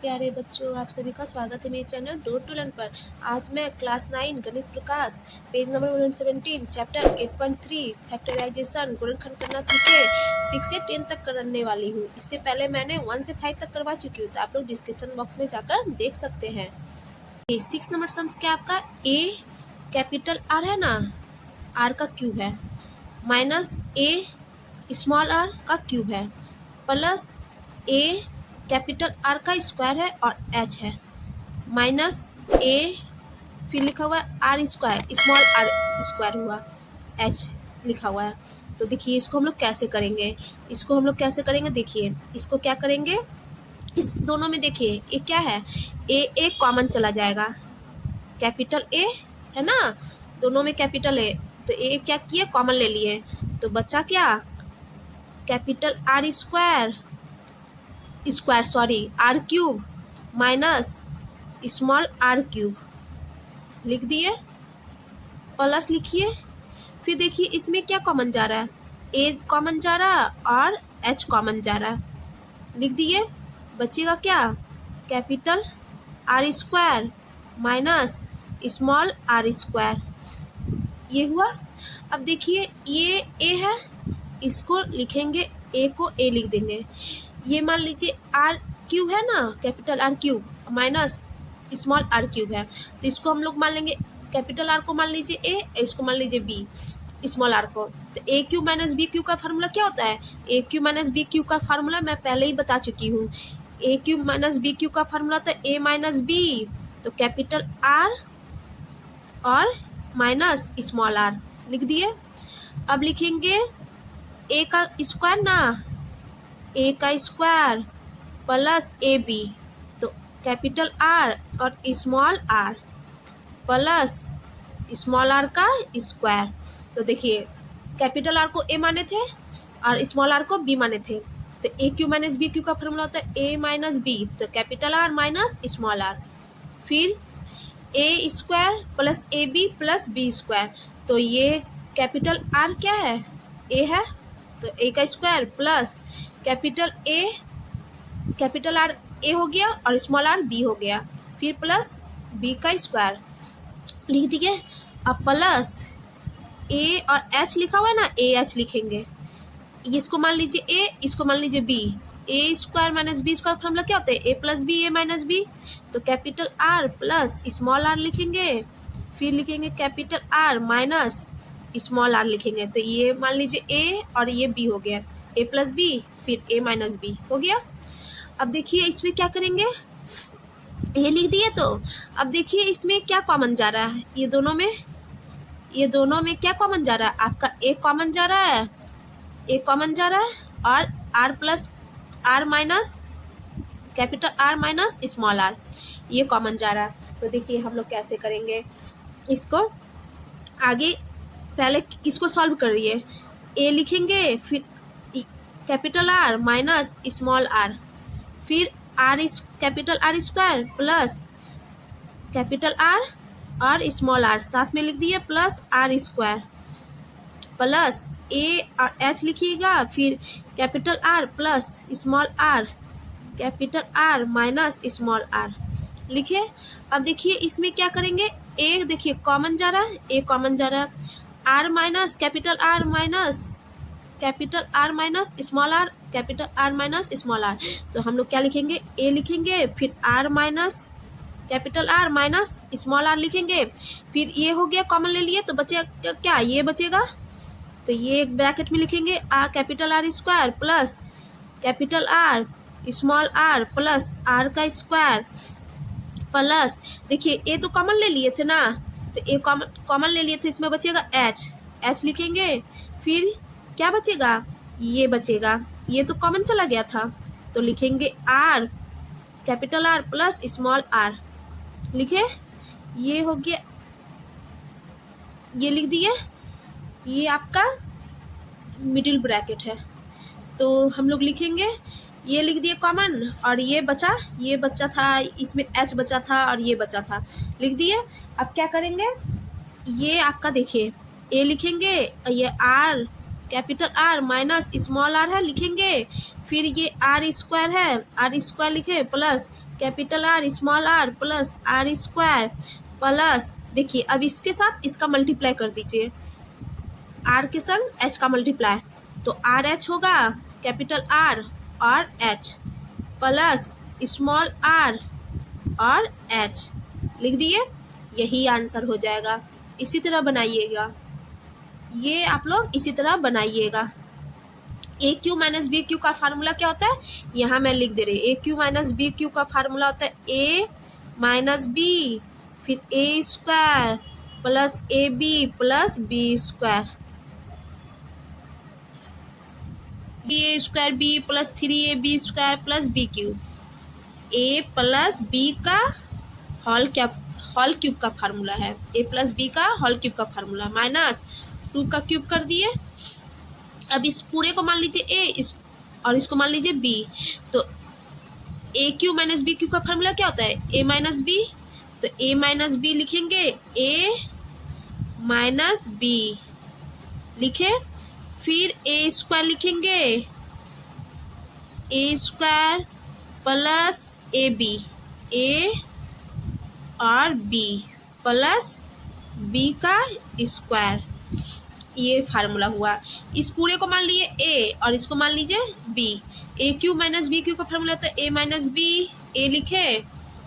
प्यारे बच्चों, आप सभी का स्वागत है मेरे चैनल डोर टू लर्न पर। आज मैं क्लास 9 गणित प्रकाश पेज नंबर 117 चैप्टर 8.3 फैक्टराइजेशन गुणनखंड करना सीखे 6 से 10 तक करने वाली हूँ। इससे पहले मैंने 1 से 5 तक करवा चुकी हूँ, तो आप लोग डिस्क्रिप्शन बॉक्स में जाकर देख सकते हैं। 6 नंबर सम्स क्या आपका ए कैपिटल आर है ना, आर का क्यूब है, माइनस ए स्मॉल आर का क्यूब है, प्लस ए कैपिटल आर का स्क्वायर है और एच है, माइनस ए फिर लिखा हुआ है R square, small R square हुआ, एच लिखा हुआ है। तो देखिए इसको हम लोग कैसे करेंगे, देखिए इसको क्या करेंगे, इस दोनों में देखिए ये क्या है, ए कॉमन चला जाएगा, कैपिटल ए है ना, दोनों में कैपिटल ए, तो ए क्या किए कॉमन ले लिए, तो बच्चा क्या capital R square R cube minus small R cube लिख दिए, प्लस लिखिए। फिर देखिए इसमें क्या कॉमन जा रहा है, ए कॉमन जा रहा है और एच कॉमन जा रहा है, लिख दिए। बचेगा क्या capital R square minus small R square, ये हुआ। अब देखिए ये ए है, इसको लिखेंगे, ए को ए लिख देंगे। ये मान लीजिए आर क्यूब है ना, capital R cube minus small R cube है, तो इसको हम लोग मान लेंगे, कैपिटल आर को मान लीजिए ए, इसको मान लीजिए बी, स्मॉल आर को। तो A Q minus B Q का फार्मूला क्या होता है, ए क्यू माइनस बी क्यू का फार्मूला मैं पहले ही बता चुकी हूँ। A Q minus B Q का फार्मूला था ए माइनस बी, तो कैपिटल आर और माइनस स्मॉल आर लिख दिए। अब लिखेंगे ए का स्क्वायर ना, ए का स्क्वायर प्लस ए बी, तो कैपिटल आर और small R plus small R का स्क्वायर। तो देखिए कैपिटल आर को ए माने थे और स्मॉल आर को बी माने थे, तो A Q minus B Q का फॉर्मूला होता है ए माइनस बी, तो capital R minus small R, फिर A square plus A B plus B square. तो ये कैपिटल आर क्या है, ए है, तो ए का square plus capital R A हो गया और स्मॉल आर बी हो गया, फिर प्लस बी का स्क्वायर लिख दिए। अब प्लस ए और एच लिखा हुआ है ना, ए एच लिखेंगे, इसको मान लीजिए ए, इसको मान लीजिए B, A square minus B square formula क्या होता है A plus B A minus B, तो capital R plus small R लिखेंगे, फिर लिखेंगे capital R minus small R लिखेंगे, तो ये मान लीजिए ए और ये बी हो गया, ए प्लस बी फिर ए माइनस बी हो गया। अब देखिए इसमें क्या करेंगे, ये लिख दिए। तो अब देखिए इसमें क्या कॉमन जा रहा है, ये दोनों में क्या कॉमन जा रहा है, आपका ए कॉमन जा रहा है, और R plus R minus capital R minus small R ये कॉमन जा रहा है। तो देखिए हम लोग कैसे करेंगे इसको, आगे पहले इसको सॉल्व करिए, ए लिखेंगे, फिर capital R minus small R, फिर R capital R square plus capital R और स्मॉल आर साथ में लिख दिए, plus R square plus A और एच लिखिएगा, फिर capital R plus small R capital R minus small R लिखे। अब देखिए इसमें क्या करेंगे, ए देखिए कॉमन जा रहा है, ए कॉमन जा रहा है, R minus capital R minus small R capital R minus small R, तो हम लोग क्या लिखेंगे, ए लिखेंगे, फिर R minus capital R minus small R लिखेंगे, फिर ये हो गया कॉमन ले लिए, तो बचेगा क्या, ये बचेगा, तो ये एक ब्रैकेट में लिखेंगे R capital R square plus capital R small R plus R का स्क्वायर प्लस, देखिए ए तो कॉमन ले लिए थे ना, तो ए कॉमन ले लिए थे, इसमें बचेगा एच लिखेंगे, फिर क्या बचेगा, ये बचेगा, ये तो कॉमन चला गया था, तो लिखेंगे R capital R plus small R लिखे, ये हो गया, ये लिख दिए, ये आपका मिडिल ब्रैकेट है। तो हम लोग लिखेंगे, ये लिख दिए कॉमन, और ये बचा था, इसमें एच बचा था और ये बचा था, लिख दिए। अब क्या करेंगे, ये आपका देखिए ए लिखेंगे, ये R capital R minus small R है लिखेंगे, फिर ये आर स्क्वायर है, आर स्क्वायर लिखे plus capital R small R plus R square plus, देखिए अब इसके साथ इसका मल्टीप्लाई कर दीजिए, आर के संग एच का मल्टीप्लाई, तो आर एच होगा कैपिटल आर और एच प्लस स्मॉल आर और एच, लिख दिए, यही आंसर हो जाएगा। इसी तरह बनाइएगा, ये आप लोग इसी तरह बनाइएगा। A Q minus B Q का फार्मूला क्या होता है, यहाँ मैं लिख दे रही हूँ। A Q minus B Q का फार्मूला होता है ए माइनस बी, फिर A square plus A B plus B square, A square B plus 3ab square plus B cube, A plus B का होल क्यूब का formula है, A plus B का whole cube का formula minus 2 का cube कर दिए। अब इस पूरे को मान लीजिए ए, और इसको मान लीजिए बी, तो A Q minus B Q का फार्मूला क्या होता है, ए माइनस बी, तो ए माइनस बी लिखेंगे, ए माइनस बी लिखे, फिर ए स्क्वायर लिखेंगे, ए square plus A B, A और बी प्लस बी का स्क्वायर, ये फार्मूला हुआ। इस पूरे को मान लिए ए और इसको मान लीजिए बी, ए क्यू माइनस बी क्यू का फार्मूला होता है ए माइनस बी, ए लिखे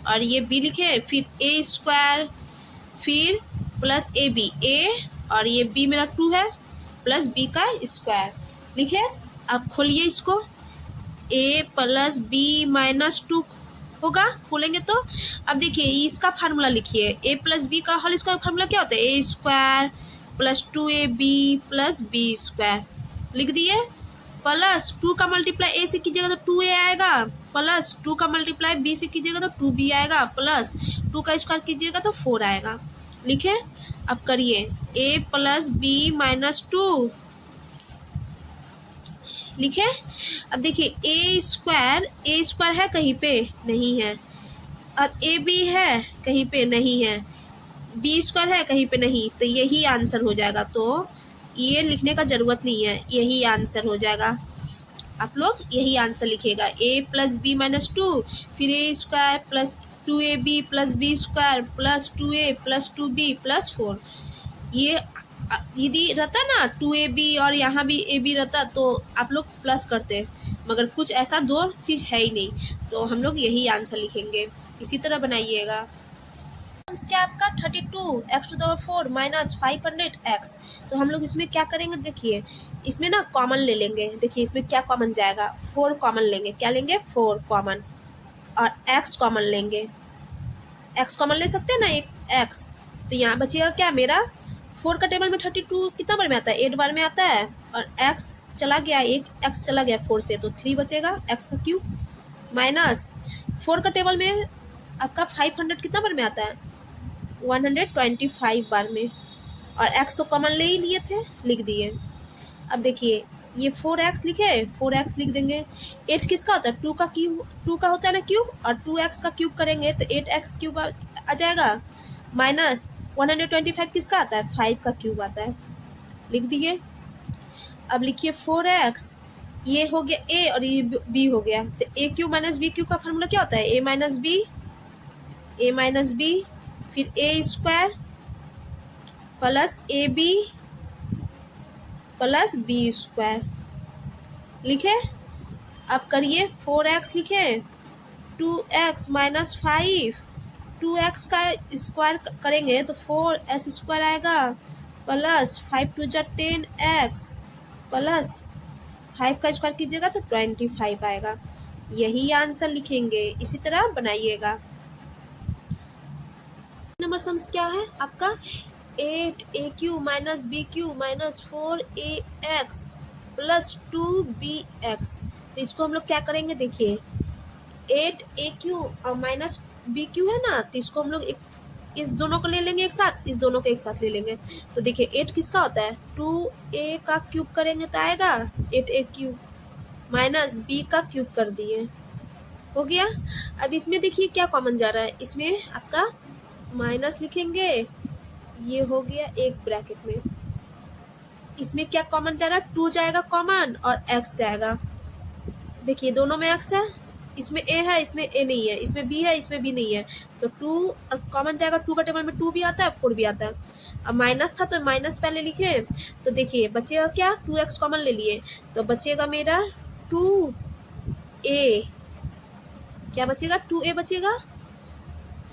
और ये बी लिखे, फिर ए स्क्वायर फिर प्लस ए बी, ए और ये बी मेरा 2 है प्लस बी का स्क्वायर लिखे। अब खोलिए इसको, ए प्लस बी माइनस 2 होगा, खोलेंगे तो अब देखिए इसका फार्मूला लिखिए, ए प्लस बी का होल स्क्वायर फार्मूला क्या होता है, A square plus 2ab plus B square, लिख दिए, प्लस 2 का मल्टीप्लाई ए से कीजिएगा तो 2a आएगा, प्लस 2 का मल्टीप्लाई बी से कीजिएगा तो 2b आएगा, प्लस 2 का स्क्वायर कीजिएगा तो 4 आएगा, लिखे। अब करिए a प्लस बी माइनस 2 लिखे। अब देखिए ए स्क्वायर है कहीं पे नहीं है, और ए बी है कहीं पे नहीं है, बी स्क्वायर है कहीं पे नहीं, तो यही आंसर हो जाएगा। तो ये लिखने का ज़रूरत नहीं है, यही आंसर हो जाएगा। आप लोग यही आंसर लिखिएगा, ए प्लस बी माइनस 2 फिर A square plus 2ab plus B square plus 2a plus 2b plus 4। ये यदि रहता ना 2ab और यहाँ भी ab रहता तो आप लोग प्लस करते, मगर कुछ ऐसा दो चीज़ है ही नहीं, तो हम लोग यही आंसर लिखेंगे। इसी तरह बनाइएगा। क्या आपका 32x⁴ माइनस 500x, तो हम लोग इसमें क्या करेंगे, देखिए इसमें ना कॉमन ले लेंगे, देखिए इसमें क्या कॉमन जाएगा, 4 कॉमन लेंगे, क्या लेंगे 4 कॉमन, और x कॉमन लेंगे, x कॉमन ले सकते हैं ना एक x, तो यहाँ बचेगा क्या मेरा 4 का टेबल में 32 कितना बार में आता है, 8 बार में आता है, और x चला गया, एक x चला गया 4 से, तो 3 बचेगा x का क्यूब, माइनस 4 का टेबल में आपका 500 कितना बार में आता है 125 बार में, और x तो कॉमन ले ही लिए थे, लिख दिए। अब देखिए ये 4x लिखे, 4x लिख देंगे, 8 किसका होता है 2 का क्यूब, 2 का होता है ना क्यूब, और 2x का क्यूब करेंगे तो 8x क्यूब आ जाएगा, माइनस 125 किसका आता है 5 का क्यूब आता है, लिख दिए। अब लिखिए 4x, ये हो गया a और ये b हो गया, तो a cube minus b cube का फार्मूला क्या होता है, a माइनस b फिर A square plus A B plus B square, लिखे। अब करिए 4x लिखे, 2x माइनस 5, 2x का स्क्वायर करेंगे तो 4s स्क्वायर आएगा, प्लस 5 2 जा 10x प्लस 5 का स्क्वायर कीजिएगा तो 25 आएगा, यही आंसर लिखेंगे। इसी तरह बनाइएगा। नंबर सम्स क्या है आपका 8aq minus bq minus 4ax plus 2bx, तो इसको हम लोग क्या करेंगे, देखिए 8aq और माइनस bq है ना, तो इसको हम लोग इस दोनों को ले लेंगे एक साथ, इस दोनों को एक साथ ले लेंगे, तो देखिए 8 किसका होता है 2a का क्यूब करेंगे तो आएगा 8a³ माइनस b का क्यूब कर दिए, हो गया। अब इसमें देखिए क्या कॉमन जा रहा है, इसमें आपका माइनस लिखेंगे, ये हो गया एक ब्रैकेट में, इसमें क्या कॉमन जा रहा है 2 जाएगा कॉमन और x जाएगा, देखिए दोनों में एक्स है, इसमें ए है, इसमें ए नहीं है, इसमें बी है, इसमें बी नहीं है, तो 2 कॉमन जाएगा। 2 का टेबल में 2 भी आता है, 4 भी आता है। अब माइनस था तो माइनस पहले लिखे, तो देखिए बचेगा क्या, 2x कॉमन ले लिए, तो बचेगा मेरा 2a, क्या बचेगा, 2a बचेगा।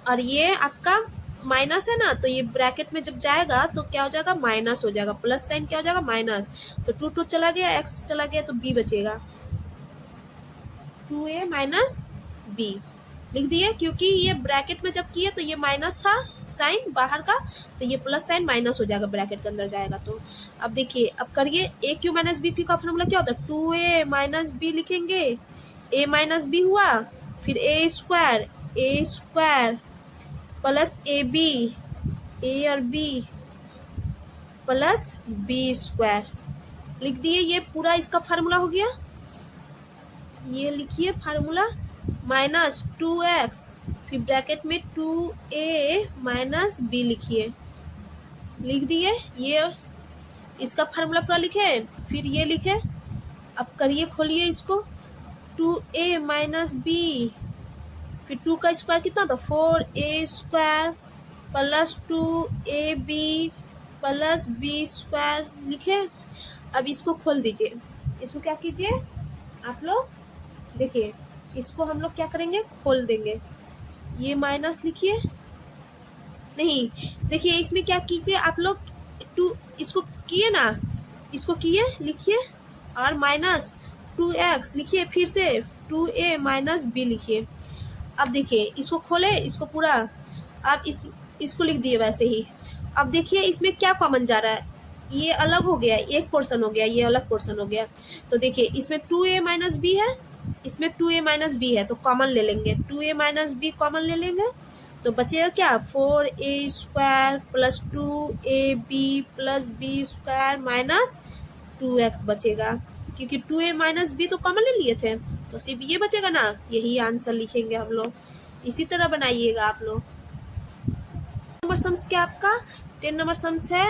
और ये आपका माइनस है ना, तो ये ब्रैकेट में जब जाएगा तो क्या हो जाएगा, माइनस हो जाएगा, प्लस साइन क्या हो जाएगा, माइनस, तो 2 चला गया, x चला गया, तो b बचेगा, 2a माइनस b लिख दिए। क्योंकि ये ब्रैकेट में जब किए तो ये माइनस था साइन बाहर का, तो ये प्लस साइन माइनस हो जाएगा, ब्रैकेट के अंदर जाएगा। तो अब देखिए, अब करिए, ए क्यू माइनस बी क्यू का फॉर्मूला क्या होता है, 2a माइनस बी लिखेंगे, a माइनस बी हुआ, फिर A square plus A B, A और बी प्लस बी स्क्वायर लिख दिए। ये पूरा इसका फार्मूला हो गया। ये लिखिए फार्मूला, माइनस 2x, फिर ब्रैकेट में 2a माइनस बी लिखिए, लिख दिए। ये इसका फार्मूला पूरा लिखे, फिर ये लिखे। अब करिए, खोलिए इसको, 2a माइनस बी, फिर 2 का स्क्वायर कितना था, 4a square plus 2ab plus B square लिखे। अब इसको खोल दीजिए, इसको क्या कीजिए आप लोग, देखिए इसको हम लोग क्या करेंगे, खोल देंगे। ये माइनस लिखिए, नहीं देखिए इसमें क्या कीजिए आप लोग, 2 इसको किए ना, इसको किए, लिखिए, और माइनस 2x लिखिए, फिर से 2a माइनस बी लिखिए। अब देखिए इसको खोले, इसको पूरा, अब इसको लिख दिए वैसे ही। अब देखिए इसमें क्या कॉमन जा रहा है, ये अलग हो गया, एक पोर्शन हो गया, ये अलग पोर्शन हो गया। तो देखिए इसमें 2a माइनस बी है, इसमें 2a माइनस बी है, तो कॉमन ले लेंगे, 2a माइनस बी कॉमन ले लेंगे, तो बचेगा क्या, 4a square plus 2ab plus B square minus 2x बचेगा। क्योंकि 2a माइनस बी तो कॉमन ले लिए थे, तो सिर्फ ये बचेगा ना, यही आंसर लिखेंगे हम लोग। इसी तरह बनाइएगा आप लोग। नंबर सम्स क्या आपका 10 नंबर सम्स है,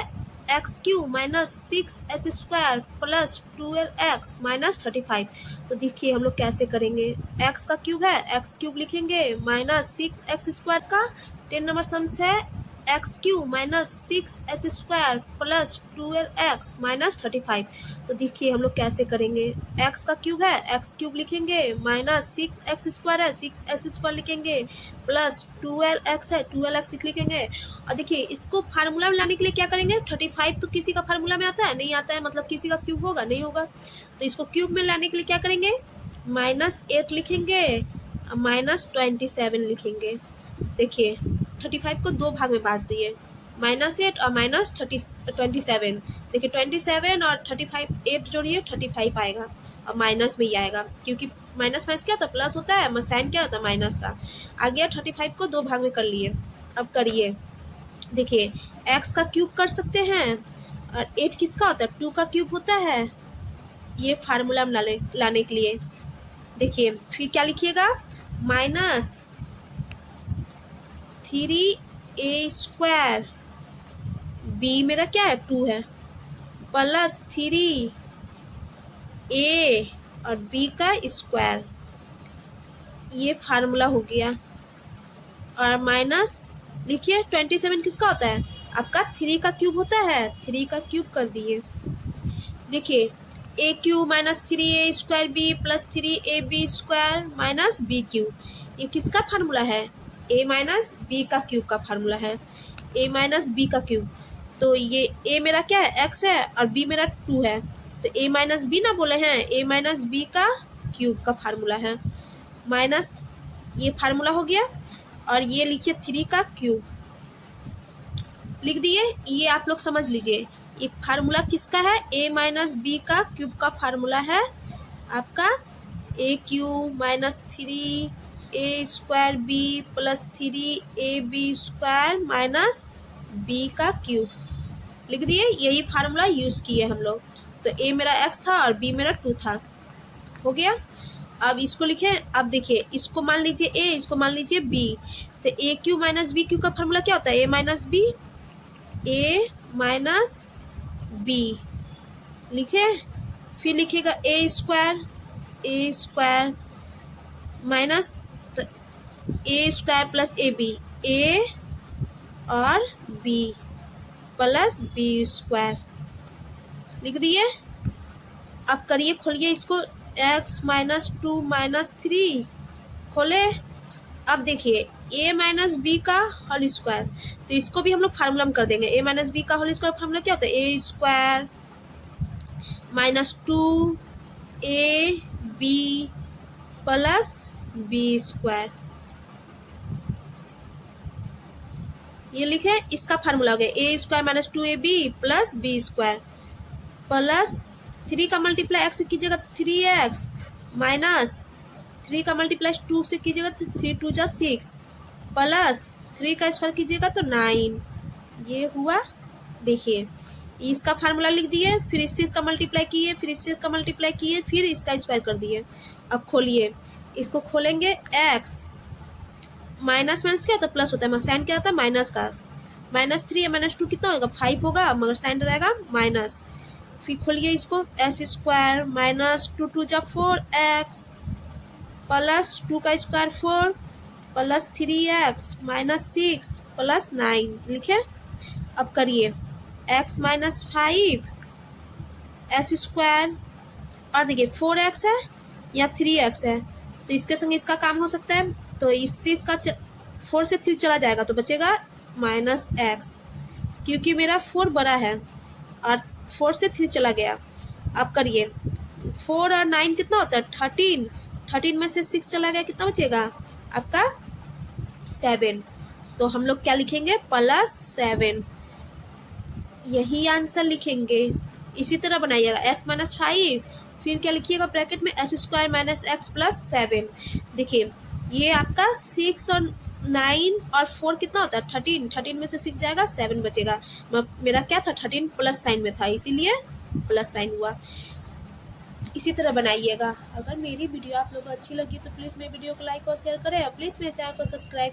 x Q minus 6s square plus 12x minus 35। तो देखिए हम लोग कैसे करेंगे, x का क्यूब है, x क्यूब लिखेंगे, माइनस 6x स्क्वायर का 10 नंबर सम्स है, x Q minus 6s square plus 12x minus 35। तो देखिए हम लोग कैसे करेंगे, x का क्यूब है, x क्यूब लिखेंगे, माइनस 6x स्क्वायर है, 6s स्क्वायर लिखेंगे, प्लस 12x है, 12x लिखेंगे। और देखिए इसको फार्मूला में लाने के लिए क्या करेंगे, 35 तो किसी का फार्मूला में आता है, नहीं आता है, मतलब किसी का क्यूब होगा, नहीं होगा, तो इसको क्यूब में लाने के लिए क्या करेंगे, माइनस 8 लिखेंगे, माइनस 27 लिखेंगे। देखिए 35 को 2 भाग में बांट दिए, माइनस 8 और माइनस 27। देखिए 27 और 35, 8 जोड़िए 35 आएगा, और माइनस में ही आएगा, क्योंकि माइनस माइनस क्या होता है, प्लस होता है, साइन क्या होता है, माइनस का। आ गया, 35 को 2 भाग में कर लिए। अब करिए, देखिए x का क्यूब कर सकते हैं, और 8 किसका होता है, 2 का क्यूब होता है, ये फार्मूला में लाने के लिए। देखिए फिर क्या लिखिएगा, माइनस 3a स्क्वायर, b मेरा क्या है, 2 है, प्लस 3a और b का स्क्वायर, ये फार्मूला हो गया। और माइनस लिखिए 27 किसका होता है, आपका 3 का क्यूब होता है, 3 का क्यूब कर दिए। देखिए a cube minus 3a square b plus 3ab square minus b cube, ये किसका फार्मूला है, a माइनस b का क्यूब का फार्मूला है, a माइनस b का क्यूब। तो ये a मेरा क्या है, x है, और b मेरा 2 है, तो a माइनस b ना बोले हैं, a माइनस b का क्यूब का फार्मूला है, माइनस, ये फार्मूला हो गया। और ये लिखिए 3 का क्यूब लिख दिए। ये आप लोग समझ लीजिए, ये फार्मूला किसका है, a माइनस b का क्यूब का फार्मूला है आपका, a cube minus 3a square b plus 3ab square minus b का क्यूब लिख दिए। यही फार्मूला यूज किए हम लोग। तो a मेरा x था और b मेरा 2 था, हो गया। अब इसको लिखें, अब देखिए इसको मान लीजिए a, इसको मान लीजिए b, तो a cube minus b cube का फार्मूला क्या होता है, a minus b, a minus b लिखे। फिर लिखिएगा a square A square minus A square plus A B, A और बी प्लस बी स्क्वायर लिख दिए। अब करिए, खोलिए इसको, x माइनस 2 माइनस 3 खोले। अब देखिए a माइनस बी का होल स्क्वायर, तो इसको भी हम लोग फार्मूला में कर देंगे। a माइनस बी का होल स्क्वायर फार्मूला क्या होता है, A square minus 2 A B plus B square, ये लिखे, इसका फार्मूला हो गया A square minus 2 A B plus B square plus 3 का मल्टीप्लाई एक्स से कीजिएगा 3x माइनस 3 का मल्टीप्लाई 2 से कीजिएगा तो 3 2 जा 6 प्लस 3 का स्क्वायर कीजिएगा तो 9, ये हुआ। देखिए इसका फार्मूला लिख दिए, फिर इससे इसका मल्टीप्लाई किए, फिर इससे इसका मल्टीप्लाई किए, फिर इसका स्क्वायर कर दिए। अब खोलिए, इसको खोलेंगे, x माइनस माइनस क्या होता है, प्लस होता है, साइन क्या होता है, माइनस का, माइनस 3 माइनस 2 कितना होगा, 5 होगा, मगर साइन रहेगा माइनस। फिर खोलिए इसको, एस स्क्वायर माइनस 2 2 जा 4x प्लस 2 का square 4 plus 3x minus 6 plus 9 लिखे। अब करिए, x माइनस 5 एस स्क्वायर, और देखिए 4x है या 3x है, तो इसके संग इसका काम हो सकता है, तो इससे इसका 4 से 3 चला जाएगा तो बचेगा माइनस x, क्योंकि मेरा 4 बड़ा है और 4 से 3 चला गया। अब करिए, 4 और 9 कितना होता है, 13, 13 में से 6 चला गया, कितना बचेगा आपका 7, तो हम लोग क्या लिखेंगे, प्लस 7, यही आंसर लिखेंगे। इसी तरह बनाइएगा, x माइनस 5, फिर क्या लिखिएगा ब्रैकेट में, S square minus x plus 7। देखिए ये आपका 6 और 9 और 4 कितना होता है, 13, 13 में से 6 जाएगा, 7 बचेगा। मेरा क्या था, 13 प्लस साइन में था, इसीलिए प्लस साइन हुआ। इसी तरह बनाइएगा। अगर मेरी वीडियो आप लोगों को अच्छी लगी तो प्लीज़ मेरी वीडियो को लाइक और शेयर करें, और प्लीज़ मेरे चैनल को सब्सक्राइब